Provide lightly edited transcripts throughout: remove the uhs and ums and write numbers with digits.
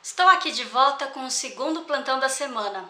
Estou aqui de volta com o segundo plantão da semana.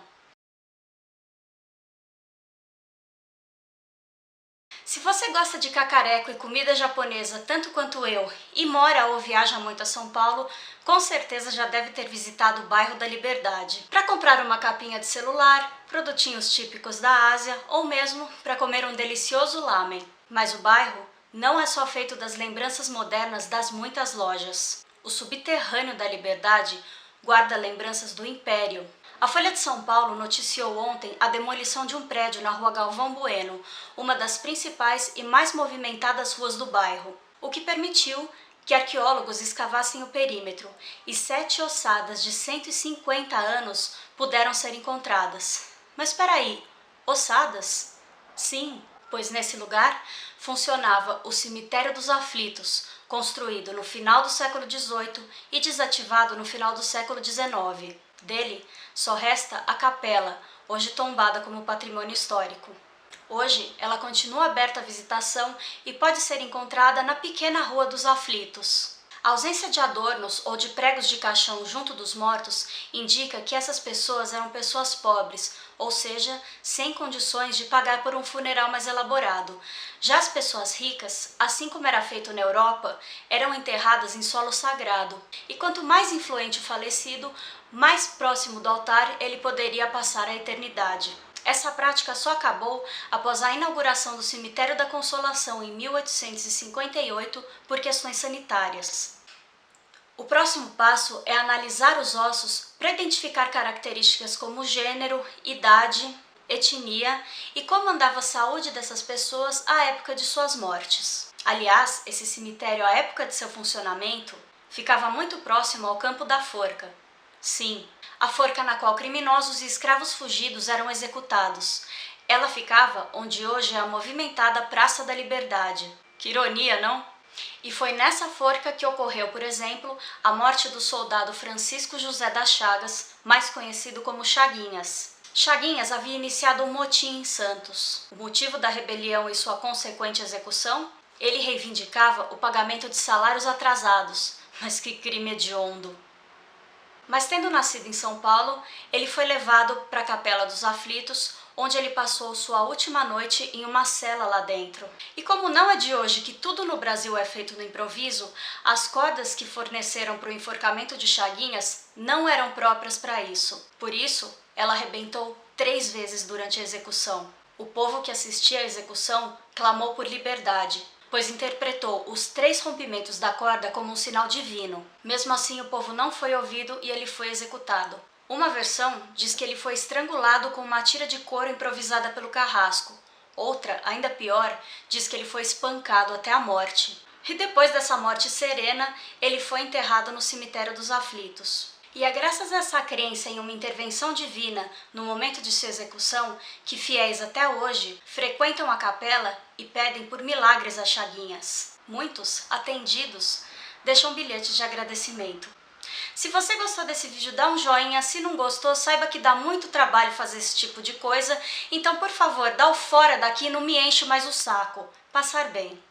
Se você gosta de cacareco e comida japonesa tanto quanto eu e mora ou viaja muito a São Paulo, com certeza já deve ter visitado o bairro da Liberdade para comprar uma capinha de celular, produtinhos típicos da Ásia ou mesmo para comer um delicioso lamen. Mas o bairro não é só feito das lembranças modernas das muitas lojas. O subterrâneo da Liberdade guarda lembranças do Império. A Folha de São Paulo noticiou ontem a demolição de um prédio na Rua Galvão Bueno, uma das principais e mais movimentadas ruas do bairro, o que permitiu que arqueólogos escavassem o perímetro e 7 ossadas de 150 anos puderam ser encontradas. Mas espera aí, ossadas? Sim, pois nesse lugar funcionava o Cemitério dos Aflitos, construído no final do século XVIII e desativado no final do século XIX. Dele só resta a capela, hoje tombada como patrimônio histórico. Hoje, ela continua aberta à visitação e pode ser encontrada na pequena Rua dos Aflitos. A ausência de adornos ou de pregos de caixão junto dos mortos indica que essas pessoas eram pessoas pobres, ou seja, sem condições de pagar por um funeral mais elaborado. Já as pessoas ricas, assim como era feito na Europa, eram enterradas em solo sagrado, e quanto mais influente o falecido, mais próximo do altar ele poderia passar a eternidade. Essa prática só acabou após a inauguração do Cemitério da Consolação em 1858 por questões sanitárias. O próximo passo é analisar os ossos para identificar características como gênero, idade, etnia e como andava a saúde dessas pessoas à época de suas mortes. Aliás, esse cemitério, à época de seu funcionamento, ficava muito próximo ao Campo da Forca. Sim, a forca na qual criminosos e escravos fugidos eram executados. Ela ficava onde hoje é a movimentada Praça da Liberdade. Que ironia, não? E foi nessa forca que ocorreu, por exemplo, a morte do soldado Francisco José das Chagas, mais conhecido como Chaguinhas. Chaguinhas havia iniciado um motim em Santos. O motivo da rebelião e sua consequente execução? Ele reivindicava o pagamento de salários atrasados. Mas que crime hediondo! Mas tendo nascido em São Paulo, ele foi levado para a Capela dos Aflitos, onde ele passou sua última noite em uma cela lá dentro. E como não é de hoje que tudo no Brasil é feito no improviso, as cordas que forneceram para o enforcamento de Chaguinhas não eram próprias para isso. Por isso, ela arrebentou 3 vezes durante a execução. O povo que assistia à execução clamou por liberdade, pois interpretou os 3 rompimentos da corda como um sinal divino. Mesmo assim, o povo não foi ouvido e ele foi executado. Uma versão diz que ele foi estrangulado com uma tira de couro improvisada pelo carrasco. Outra, ainda pior, diz que ele foi espancado até a morte. E depois dessa morte serena, ele foi enterrado no Cemitério dos Aflitos. E é graças a essa crença em uma intervenção divina no momento de sua execução que fiéis até hoje frequentam a capela e pedem por milagres a Chaguinhas. Muitos, atendidos, deixam bilhetes de agradecimento. Se você gostou desse vídeo, dá um joinha. Se não gostou, saiba que dá muito trabalho fazer esse tipo de coisa. Então, por favor, dá o fora daqui e não me enche mais o saco. Passar bem.